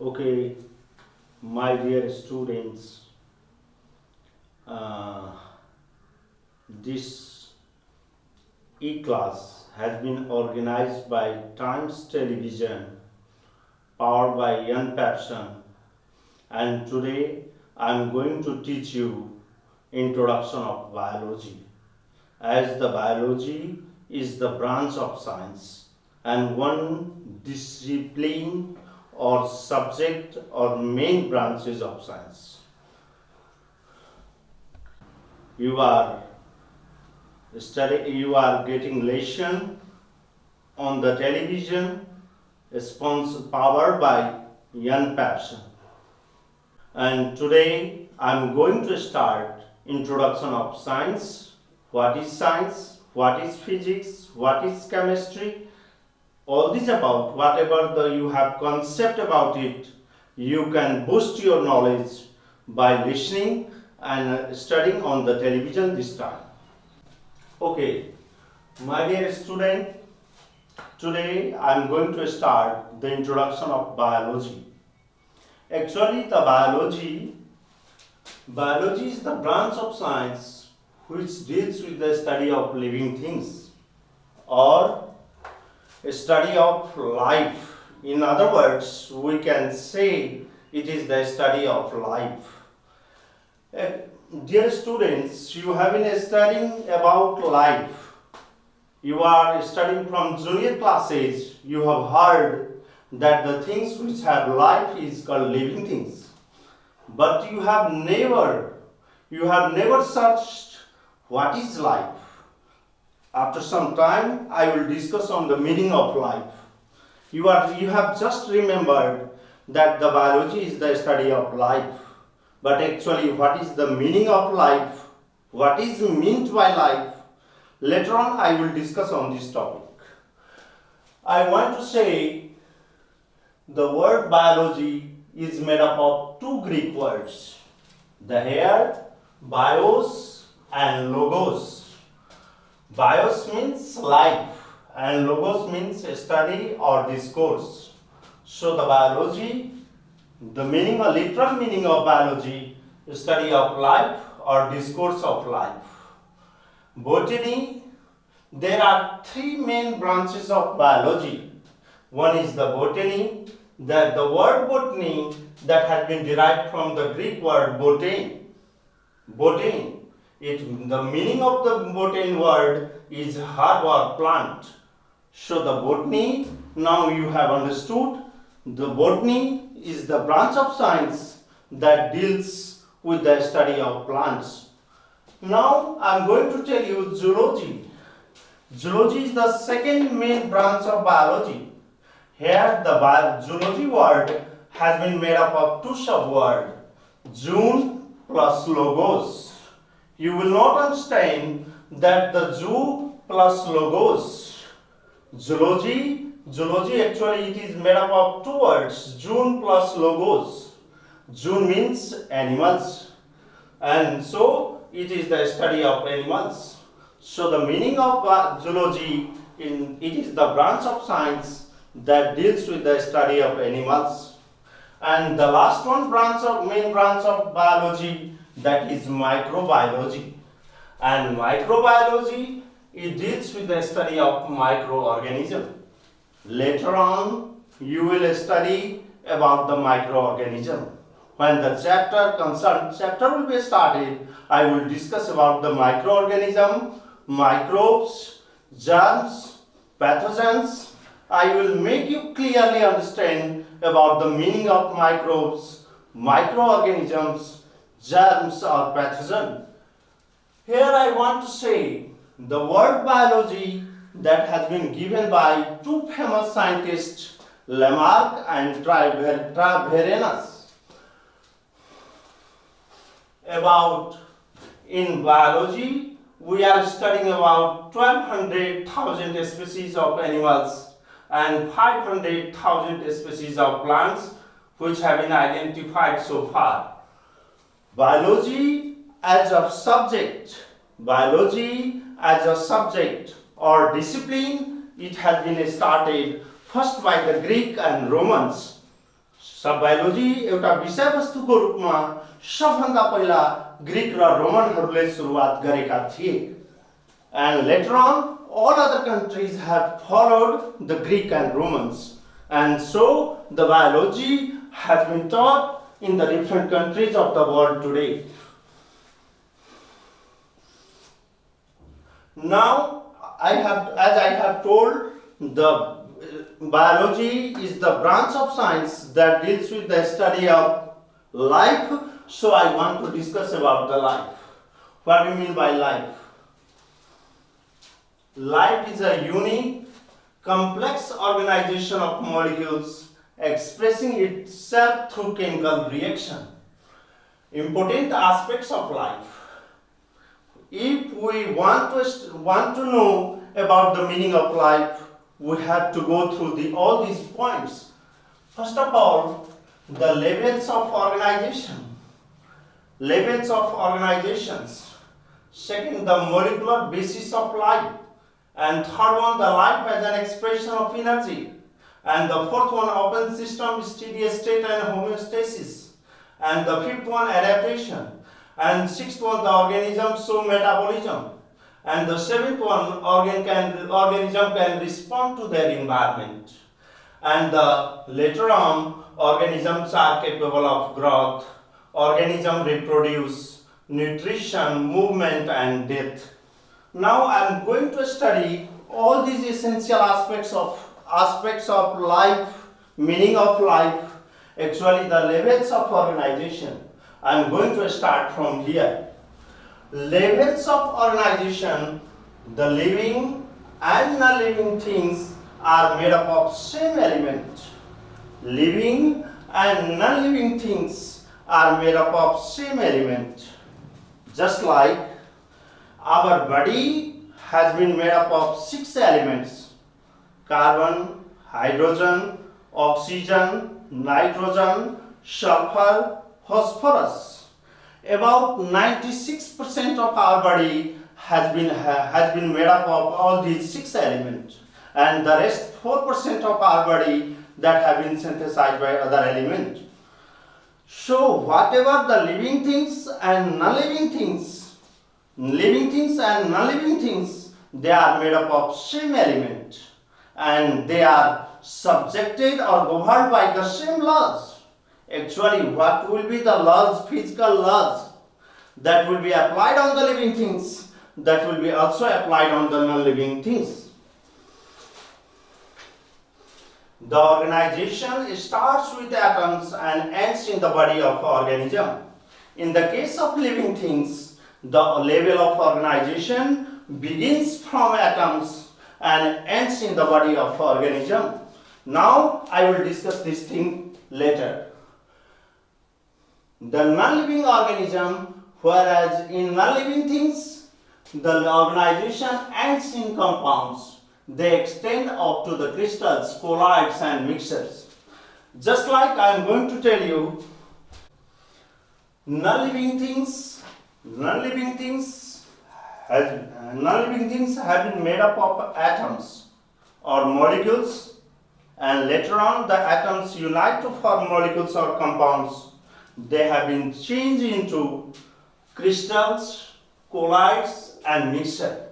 Okay, my dear students, uh, this e-class has been organized by Times Television, powered by Young Person, and today I am going to teach you introduction of biology. As the biology is the branch of science and one discipline or subject or main branches of science. You are you are getting lesson on the television powered by Young Person. And today I am going to start introduction of science. What is science? What is physics? What is chemistry? All this about whatever you have concept about it, you can boost your knowledge by listening and studying on the television this time. Okay, my dear student, today I am going to start the introduction of biology. Actually, the biology is the branch of science which deals with the study of living things or a study of life. In other words, we can say it is the study of life. Dear students, you have been studying about life. You are studying from junior classes. You have heard that the things which have life is called living things. But you have never searched what is life. After some time, I will discuss on the meaning of life. You have just remembered that the biology is the study of life. But actually, what is the meaning of life? What is meant by life? Later on, I will discuss on this topic. I want to say the word biology is made up of two Greek words. The here, bios and logos. Bios means life and logos means study or discourse. So the biology, the meaning or literal meaning of biology is study of life or discourse of life. Botany, there are three main branches of biology. One is the botany, that the word botany that has been derived from the Greek word botan. Botany. The meaning of the botany word is herb or plant. So the botany, now you have understood, the botany is the branch of science that deals with the study of plants. Now I am going to tell you zoology. Zoology is the second main branch of biology. Here the zoology word has been made up of two subwords, zoon plus logos. You will not understand that the zoo plus logos. Zoology actually it is made up of two words, zoon plus logos. Zoon means animals and so it is the study of animals. So the meaning of zoology, it is the branch of science that deals with the study of animals. And the last one main branch of biology, that is microbiology. And microbiology, it deals with the study of microorganism. Later on, you will study about the microorganism. When the chapter will be started, I will discuss about the microorganism, microbes, germs, pathogens. I will make you clearly understand about the meaning of microbes, microorganisms, germs or pathogen. Here I want to say the word biology that has been given by two famous scientists, Lamarck and Travarenus. About in biology, we are studying about 1200,000 species of animals and 500,000 species of plants which have been identified so far. Biology as a subject or discipline, it has been started first by the Greek and Romans. सब biology एउटा विषयवस्तुको रूपमा सबभन्दा पहिला Greek र रोमनहरूले सुरुवात गरेका थिए, and later on all other countries have followed the Greek and Romans, and so the biology has been taught in the different countries of the world today. Now as I have told, the biology is the branch of science that deals with the study of life. So I want to discuss about the life. What do you mean by life? Life is a unique, complex organization of molecules expressing itself through chemical reaction. Important aspects of life. If we want to know about the meaning of life, we have to go through all these points. First of all, the levels of organization. Levels of organizations. Second, the molecular basis of life. And third one, the life as an expression of energy. And the fourth one, open system, steady state and homeostasis. And the fifth one, adaptation. And sixth one, the organism, so metabolism. And the seventh one, organism can respond to their environment. And later on, organisms are capable of growth. Organisms reproduce, nutrition, movement, and death. Now I am going to study all these essential aspects of life, meaning of life, actually the levels of organization. I am going to start from here. Levels of organization, the living and non-living things are made up of same element. Living and non-living things are made up of same element. Just like our body has been made up of 6 elements: carbon, hydrogen, oxygen, nitrogen, sulfur, phosphorus. About 96% of our body has been made up of all these 6 elements, and the rest 4% of our body that have been synthesized by other elements. So whatever the living things and non-living things, they are made up of same element, and they are subjected or governed by the same laws. Actually, what will be the laws, physical laws, that will be applied on the living things, that will be also applied on the non-living things. The organization starts with atoms and ends in the body of organism. In the case of living things, the level of organization begins from atoms and ends in the body of organism. Now I will discuss this thing later. The non-living organism, whereas in non-living things, the organization ends in compounds. They extend up to the crystals, colloids and mixtures. Just like I am going to tell you, non-living things have been made up of atoms or molecules, and later on the atoms unite to form molecules or compounds. They have been changed into crystals, colloids and mixture.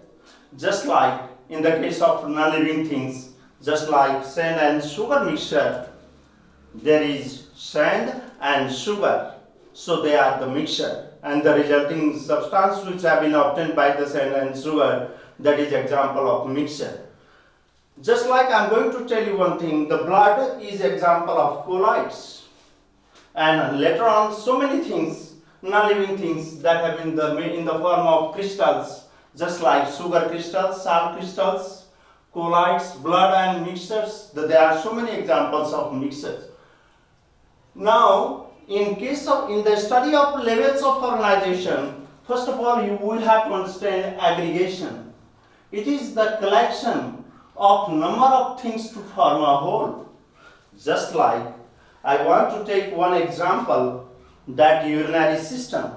Just like in the case of non-living things, just like sand and sugar mixture, there is sand and sugar, so they are the mixture, and the resulting substance which have been obtained by the sand and sugar, that is example of mixture. Just like I am going to tell you one thing, the blood is example of colloids, and later on so many things, non-living things, that have been in the form of crystals, just like sugar crystals, salt crystals, colloids, blood and mixtures. There are so many examples of mixtures. Now, in the study of levels of organization, first of all you will have to understand aggregation. It is the collection of number of things to form a whole. Just like I want to take one example, that urinary system.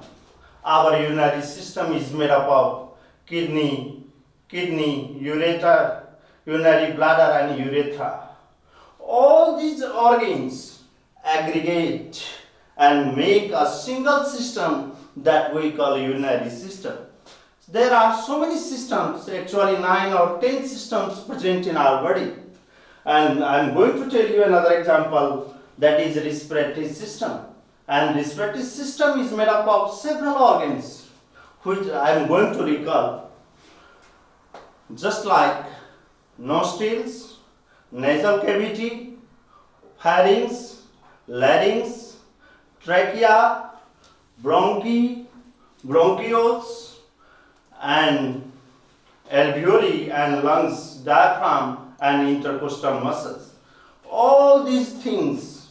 Our urinary system is made up of kidney, ureter, urinary bladder and urethra. All these organs aggregate and make a single system that we call urinary system. There are so many systems, actually 9 or 10 systems present in our body. And I'm going to tell you another example, that is respiratory system. And respiratory system is made up of several organs, which I'm going to recall. Just like nostrils, nasal cavity, pharynx, larynx, trachea, bronchi, bronchioles, and alveoli and lungs, diaphragm and intercostal muscles. All these things,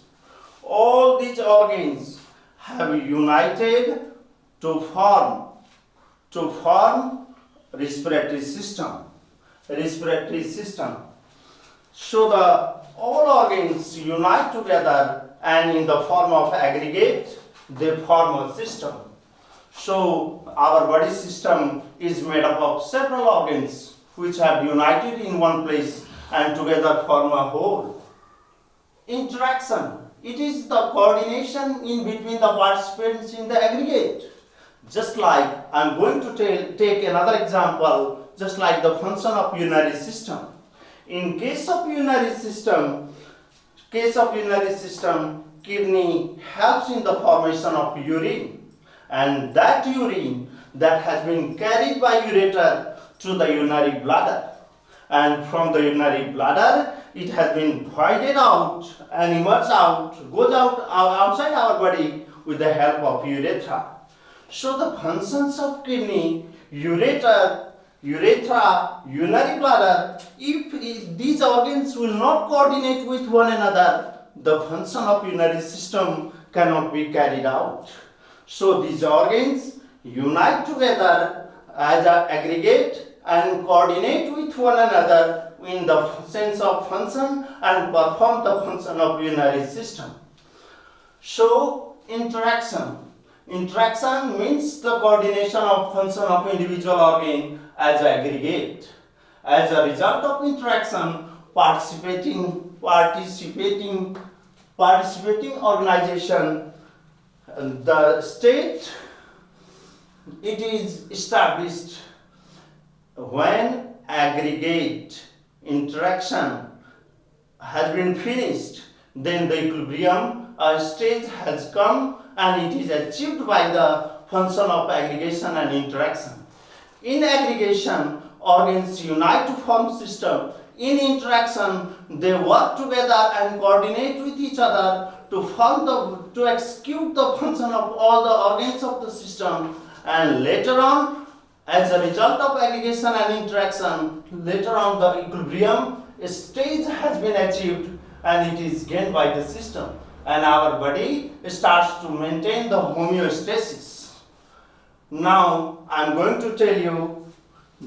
all these organs have united to form respiratory system. Respiratory system. So the all organs unite together and in the form of aggregate they form a system. So our body system is made up of several organs which have united in one place and together form a whole. Interaction. It is the coordination in between the participants in the aggregate. Just like I'm going to take another example, just like the function of urinary system. In case of urinary system, kidney helps in the formation of urine. And that urine that has been carried by ureter to the urinary bladder, and from the urinary bladder it has been voided out and emerges out, goes out outside our body with the help of urethra. So the functions of kidney, urethra, urinary bladder, if these organs will not coordinate with one another, the function of urinary system cannot be carried out. So these organs unite together as an aggregate and coordinate with one another in the sense of function and perform the function of urinary system. So interaction. Interaction means the coordination of function of individual organ as aggregate. As a result of interaction, participating organization, the state, it is established when aggregate interaction has been finished, then the equilibrium stage has come and it is achieved by the function of aggregation and interaction. In aggregation, organs unite to form system. In interaction, they work together and coordinate with each other to execute the function of all the organs of the system, and later on, as a result of aggregation and interaction, later on the equilibrium stage has been achieved and it is gained by the system, and our body starts to maintain the homeostasis. Now I am going to tell you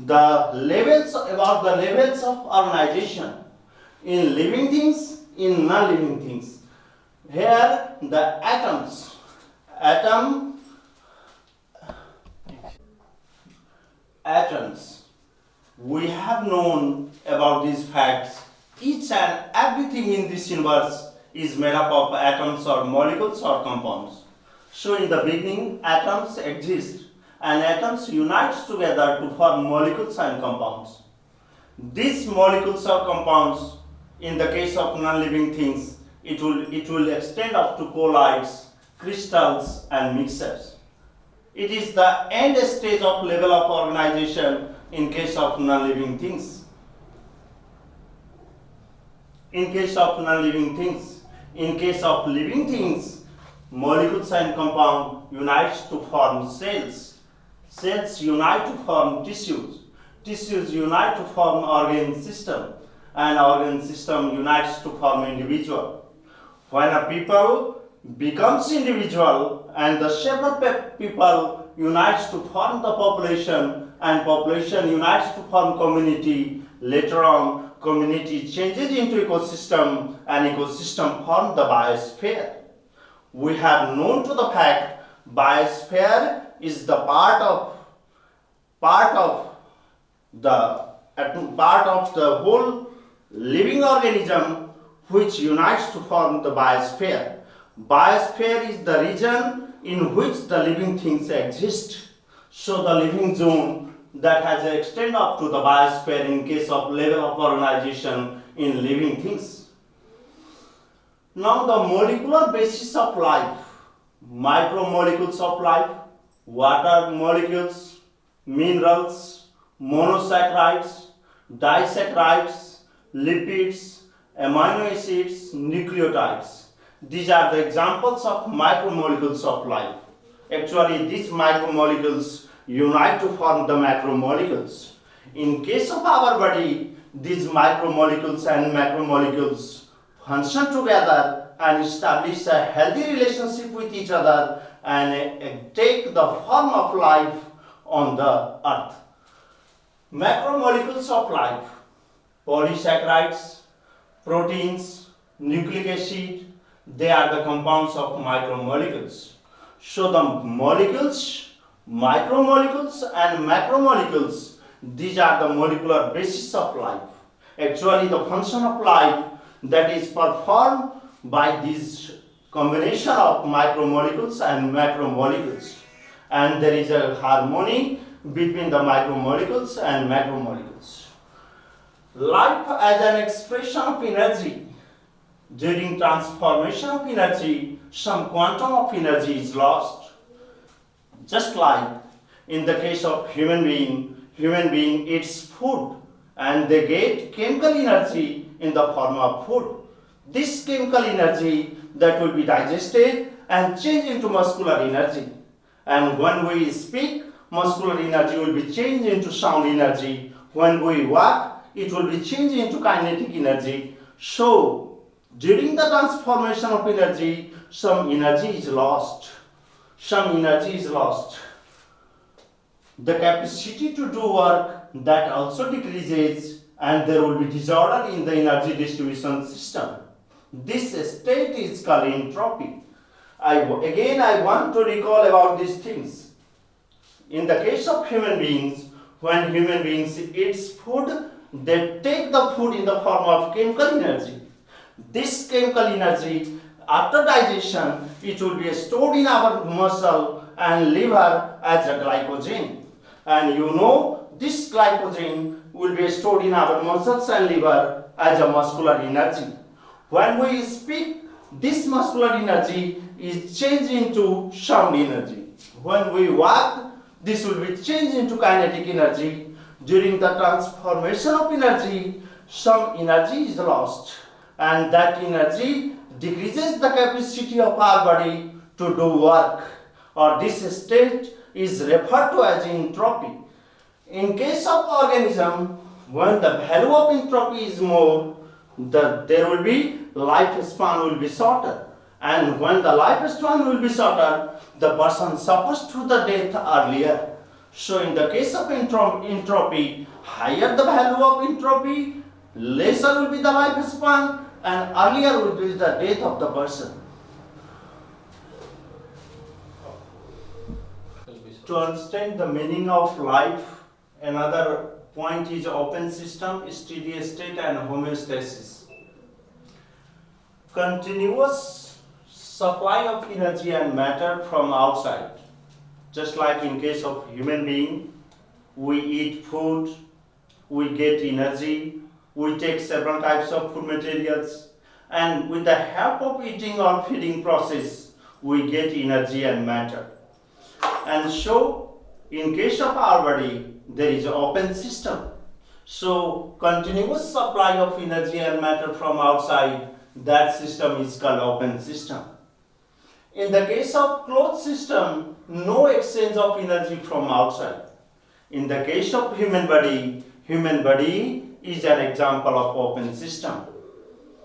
about the levels of organization in living things, in non-living things. Here the atoms. We have known about these facts. Each and everything in this universe is made up of atoms or molecules or compounds. So in the beginning, atoms exist and atoms unite together to form molecules and compounds. These molecules or compounds, in the case of non-living things, it will extend up to colloids, crystals and mixtures. It is the end stage of level of organization in case of non-living things. In case of non-living things. In case of living things, molecules and compound unite to form cells. Cells unite to form tissues. Tissues unite to form organ system. And organ system unites to form individual. When a people becomes individual and the several people unites to form the population and population unites to form community, later on community changes into ecosystem and ecosystem form the biosphere. We have known to the fact biosphere is the part of the whole living organism which unites to form the biosphere. Biosphere is the region in which the living things exist. So the living zone that has extended up to the biosphere in case of level of organization in living things. Now the molecular basis of life, micromolecules of life, water molecules, minerals, monosaccharides, disaccharides, lipids, amino acids, nucleotides. These are the examples of micromolecules of life. Actually, these micromolecules unite to form the macromolecules. In case of our body, these micromolecules and macromolecules function together and establish a healthy relationship with each other and take the form of life on the earth. Macromolecules of life, polysaccharides, proteins, nucleic acid, they are the compounds of micromolecules. So the molecules, micromolecules and macromolecules, these are the molecular basis of life. Actually, the function of life that is performed by this combination of micromolecules and macromolecules. And there is a harmony between the micromolecules and macromolecules. Life as an expression of energy. During transformation of energy, some quantum of energy is lost. Just like in the case of human being eats food and they get chemical energy in the form of food. This chemical energy that will be digested and changed into muscular energy. And when we speak, muscular energy will be changed into sound energy. When we walk, it will be changed into kinetic energy. So, during the transformation of energy, some energy is lost. Some energy is lost. The capacity to do work that also decreases and there will be disorder in the energy distribution system. This state is called entropy. I want to recall about these things. In the case of human beings, when human beings eat food, they take the food in the form of chemical energy. This chemical energy, after digestion, it will be stored in our muscle and liver as a glycogen. And you know, this glycogen will be stored in our muscles and liver as a muscular energy. When we speak, this muscular energy is changed into sound energy. When we walk, this will be changed into kinetic energy. During the transformation of energy, some energy is lost, and that energy decreases the capacity of our body to do work, or this state is referred to as entropy. In case of organism, when the value of entropy is more, there will be lifespan will be shorter, and when the lifespan will be shorter, the person suffers to the death earlier. So in the case of entropy, higher the value of entropy, lesser will be the lifespan and earlier will be the death of the person. To understand the meaning of life, another point is open system, steady state and homeostasis. Continuous supply of energy and matter from outside. Just like in case of human being, we eat food, we get energy, we take several types of food materials, and with the help of eating or feeding process, we get energy and matter. And so, in case of our body, there is an open system. So, continuous supply of energy and matter from outside, that system is called open system. In the case of closed system, no exchange of energy from outside. In the case of human body is an example of open system.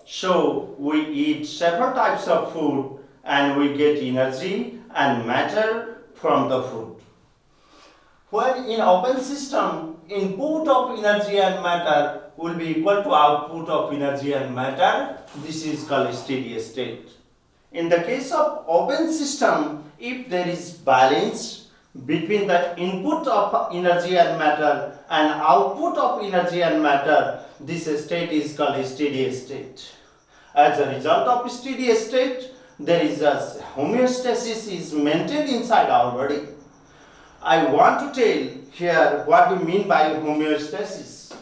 So we eat several types of food and we get energy and matter from the food. When in open system, input of energy and matter will be equal to output of energy and matter. This is called steady state. In the case of open system, if there is balance between the input of energy and matter and output of energy and matter, this state is called steady state. As a result of steady state, there is a homeostasis is maintained inside our body. I want to tell here what we mean by homeostasis.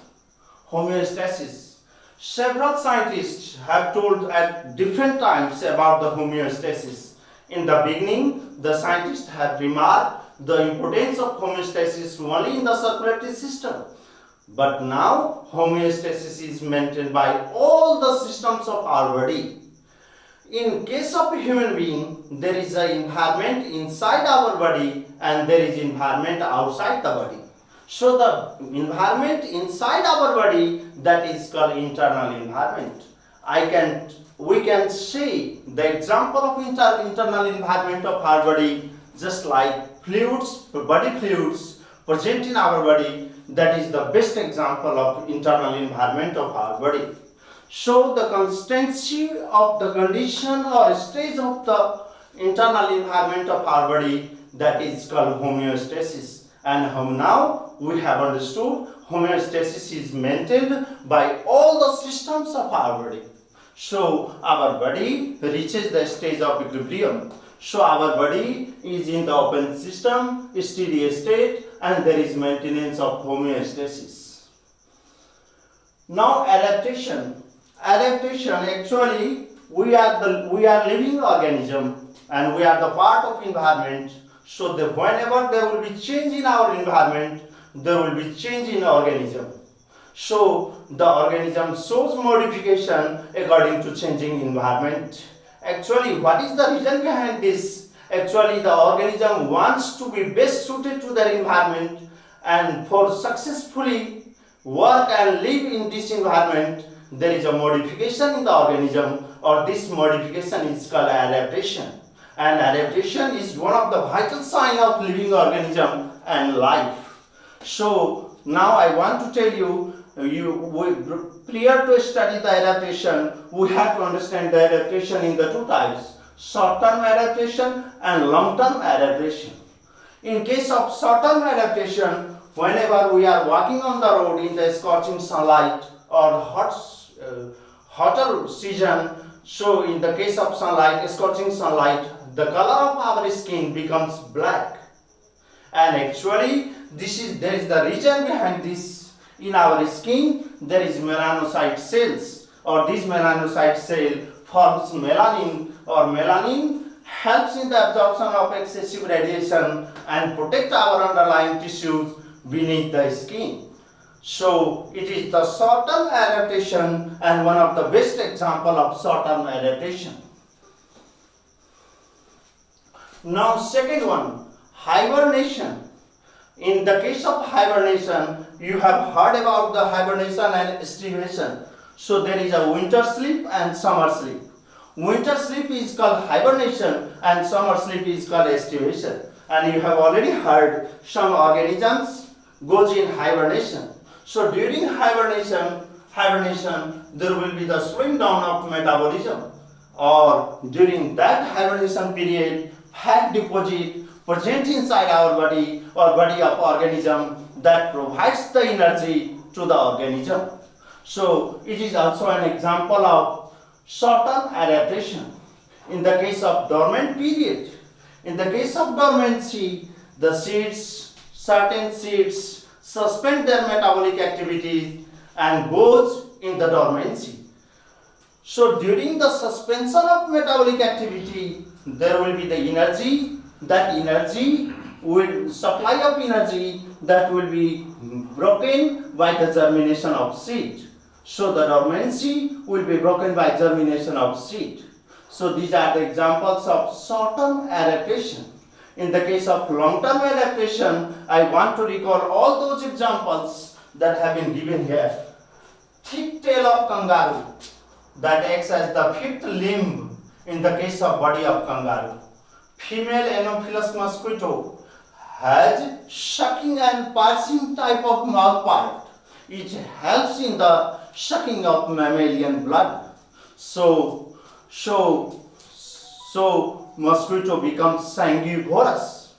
Homeostasis. Several scientists have told at different times about the homeostasis. In the beginning, the scientists have remarked the importance of homeostasis only in the circulatory system. But now, homeostasis is maintained by all the systems of our body. In case of a human being, there is an environment inside our body and there is environment outside the body. So the environment inside our body, that is called internal environment. We can see the example of internal environment of our body, just like fluids, body fluids present in our body. That is the best example of internal environment of our body. So the constancy of the condition or stage of the internal environment of our body, that is called homeostasis. And now we have understood homeostasis is maintained by all the systems of our body. So our body reaches the stage of equilibrium. So our body is in the open system, steady state, and there is maintenance of homeostasis. Now adaptation. Adaptation, actually we are living organism and we are the part of environment. So whenever there will be change in our environment, there will be change in organism. So the organism shows modification according to changing environment. Actually, what is the reason behind this? Actually, the organism wants to be best suited to their environment, and for successfully work and live in this environment, there is a modification in the organism, or this modification is called adaptation. And adaptation is one of the vital signs of living organism and life. So now I want to tell you, prior to study the adaptation, we have to understand the adaptation in the two types: short-term adaptation and long-term adaptation. In case of short-term adaptation, whenever we are walking on the road in the scorching sunlight or hotter season, so in the case of sunlight, scorching sunlight, the color of our skin becomes black. And actually, there is the reason behind this. In our skin, there is melanocyte cells, or this melanocyte cell forms melanin, or melanin helps in the absorption of excessive radiation and protect our underlying tissues beneath the skin. So it is the short-term adaptation and one of the best example of short-term adaptation. Now second one, hibernation. In the case of hibernation, you have heard about the hibernation and estivation. So there is a winter sleep and summer sleep. Winter sleep is called hibernation and summer sleep is called estivation. And you have already heard some organisms goes in hibernation. So during hibernation, there will be the slowing down of metabolism, or during that hibernation period, fat deposit present inside our body or body of organism that provides the energy to the organism. So it is also an example of short-term adaptation. In the case of dormant period, in the case of dormancy, the certain seeds suspend their metabolic activities and goes in the dormancy. So during the suspension of metabolic activity, there will be the energy. That energy will supply of energy that will be broken by the germination of seed. So the dormancy will be broken by germination of seed. So these are the examples of short-term adaptation. In the case of long-term adaptation, I want to recall all those examples that have been given here. Thick tail of kangaroo that acts as the fifth limb in the case of body of kangaroo. Female Anopheles mosquito has sucking and piercing type of mouth part. It helps in the sucking of mammalian blood. So mosquito becomes sanguivorous.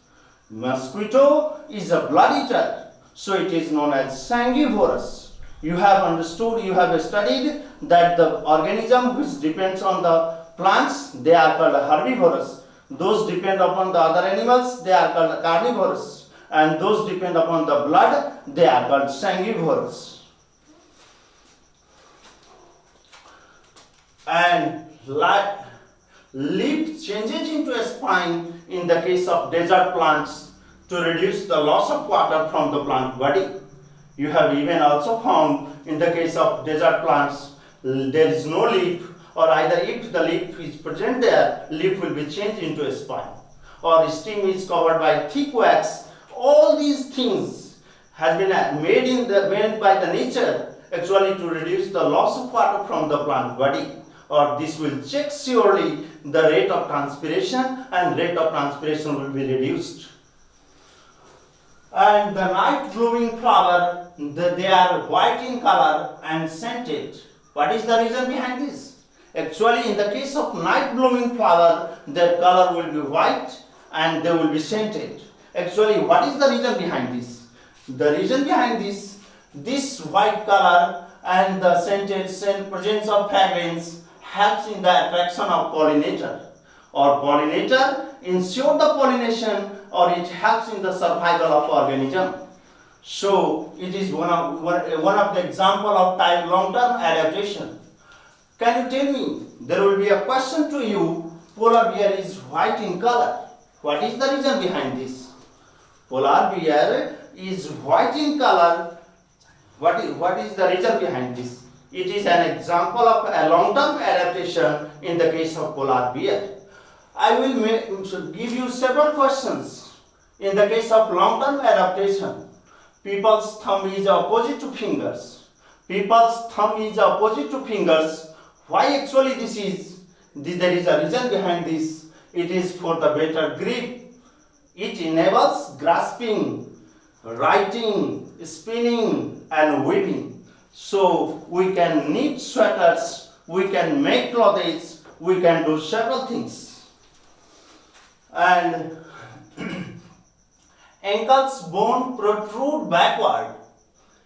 Mosquito is a blood eater, so it is known as sanguivorous. You have understood, you have studied that the organism which depends on the plants, they are called herbivorous. Those depend upon the other animals, they are called carnivorous. And those depend upon the blood, they are called sanguivorous. And leaf changes into a spine in the case of desert plants to reduce the loss of water from the plant body. You have even also found in the case of desert plants, there is no leaf, or either if the leaf is present there, leaf will be changed into a spine, or stem is covered by thick wax. All these things has been made by the nature actually to reduce the loss of water from the plant body, or this will check surely the rate of transpiration, and rate of transpiration will be reduced. And the night blooming flower, they are white in color and scented. What is the reason behind this? Actually, in the case of night blooming flower, their color will be white and they will be scented. Actually, what is the reason behind this? The reason behind this white color and the presence of fragrance helps in the attraction of pollinator. Or pollinator ensure the pollination, or it helps in the survival of organism. So it is one of the example of type long-term adaptation. Can you tell me? There will be a question to you. Polar bear is white in color. What is the reason behind this? Polar bear is white in color. What is the reason behind this? It is an example of a long-term adaptation in the case of polar bear. I will give you several questions. In the case of long-term adaptation, people's thumb is opposite to fingers. People's thumb is opposite to fingers. Why actually this is? There is a reason behind this. It is for the better grip. It enables grasping, writing, spinning, and weaving. So we can knit sweaters, we can make clothes, we can do several things. And ankles bone protrude backward.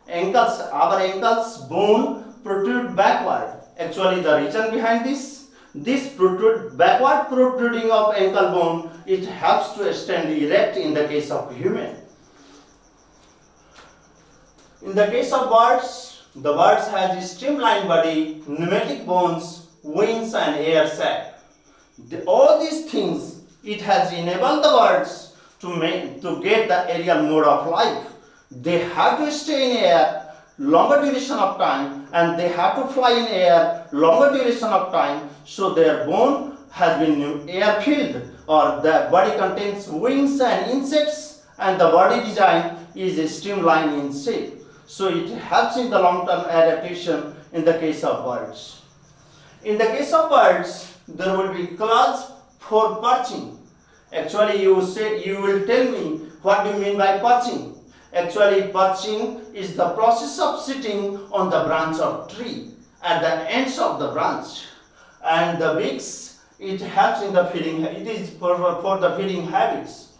Our ankles bone protrude backward. Actually, the reason behind this backward protruding of ankle bone, it helps to stand erect in the case of human. In the case of birds, the birds has a streamlined body, pneumatic bones, wings, and air sac. All these things, it has enabled the birds to get the aerial mode of life. They have to stay in air longer duration of time, and they have to fly in air longer duration of time. So their bone has been air filled, or the body contains wings and insects, and the body design is streamlined in shape. So it helps in the long-term adaptation in the case of birds. In the case of birds, there will be claws for perching. Actually, you will tell me what do you mean by perching. Actually, perching is the process of sitting on the branch of tree at the ends of the branch. And the beaks, it helps in the feeding. It is for the feeding habits.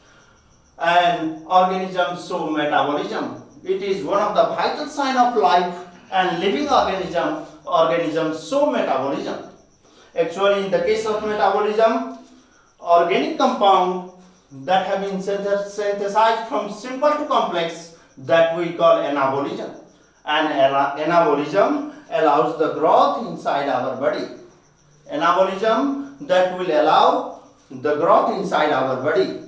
And organisms show metabolism. It is one of the vital sign of life, and living organisms show metabolism. Actually, in the case of metabolism, organic compound that have been synthesized from simple to complex, that we call anabolism. And anabolism allows the growth inside our body. Anabolism that will allow the growth inside our body.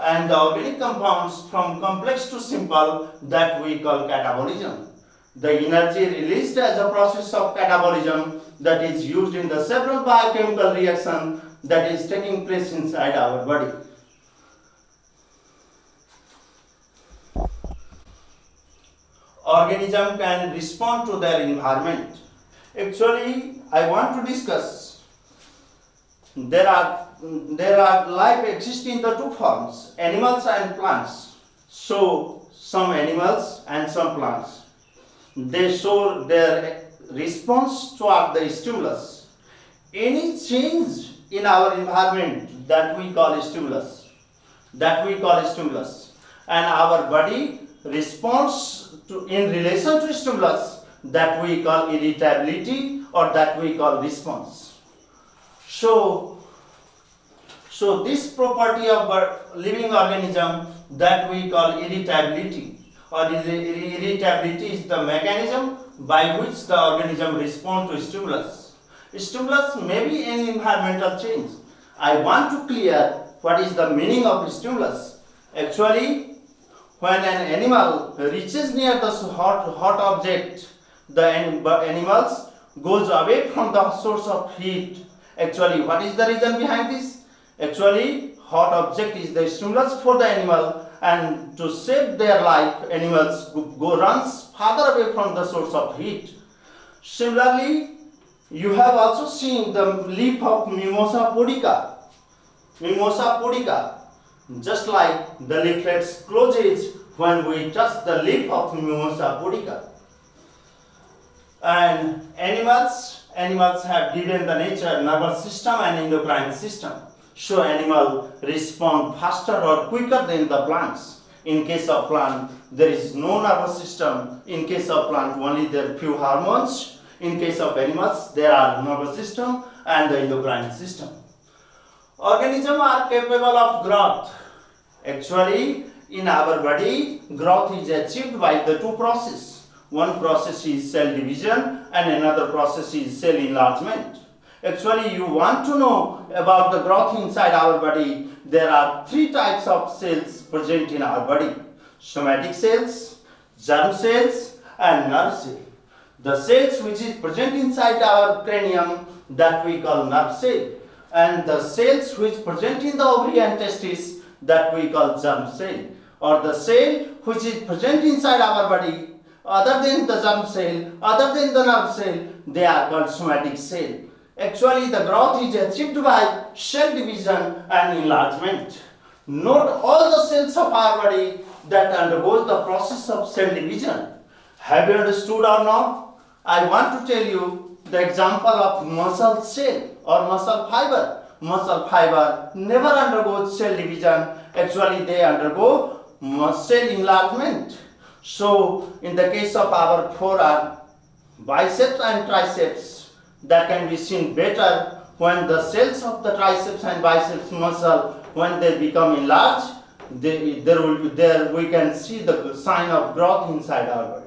And the organic compounds from complex to simple, that we call catabolism. The energy released as a process of catabolism that is used in the several biochemical reaction that is taking place inside our body. Organism can respond to their environment. Actually, I want to discuss, there are life exists in the two forms, animals and plants. So some animals and some plants, they show their response toward the stimulus. Any change in our environment, that we call stimulus. And our body responds to in relation to stimulus, that we call irritability, or that we call response. So, so this property of living organism that we call irritability, or irritability is the mechanism by which the organism responds to stimulus. Stimulus may be an environmental change. I want to clear what is the meaning of stimulus. Actually, when an animal reaches near the hot object, the animals goes away from the source of heat. Actually, what is the reason behind this? Actually, hot object is the stimulus for the animal, and to save their life, animals runs farther away from the source of heat. Similarly, you have also seen the leaf of Mimosa pudica. Mimosa pudica, just like the leaflets closes when we touch the leaf of Mimosa pudica. And animals have given the nature nervous system and endocrine system. So animal respond faster or quicker than the plants. In case of plant, there is no nervous system. In case of plant, only there are few hormones. In case of animals, there are nervous system and the endocrine system. Organisms are capable of growth. Actually, in our body, growth is achieved by the two processes. One process is cell division and another process is cell enlargement. Actually, you want to know about the growth inside our body. There are three types of cells present in our body: somatic cells, germ cells, and nerve cells. The cells which is present inside our cranium, that we call nerve cell, and the cells which present in the ovary and testis, that we call germ cell, or the cell which is present inside our body other than the germ cell, other than the nerve cell, they are called somatic cell. Actually, the growth is achieved by cell division and enlargement. Not all the cells of our body that undergoes the process of cell division. Have you understood or not? I want to tell you the example of muscle cell or muscle fiber. Muscle fiber never undergoes cell division. Actually, they undergo cell enlargement. So, in the case of our forearm, biceps and triceps, that can be seen better when the cells of the triceps and biceps muscle, when they become enlarged, there we can see the sign of growth inside our body.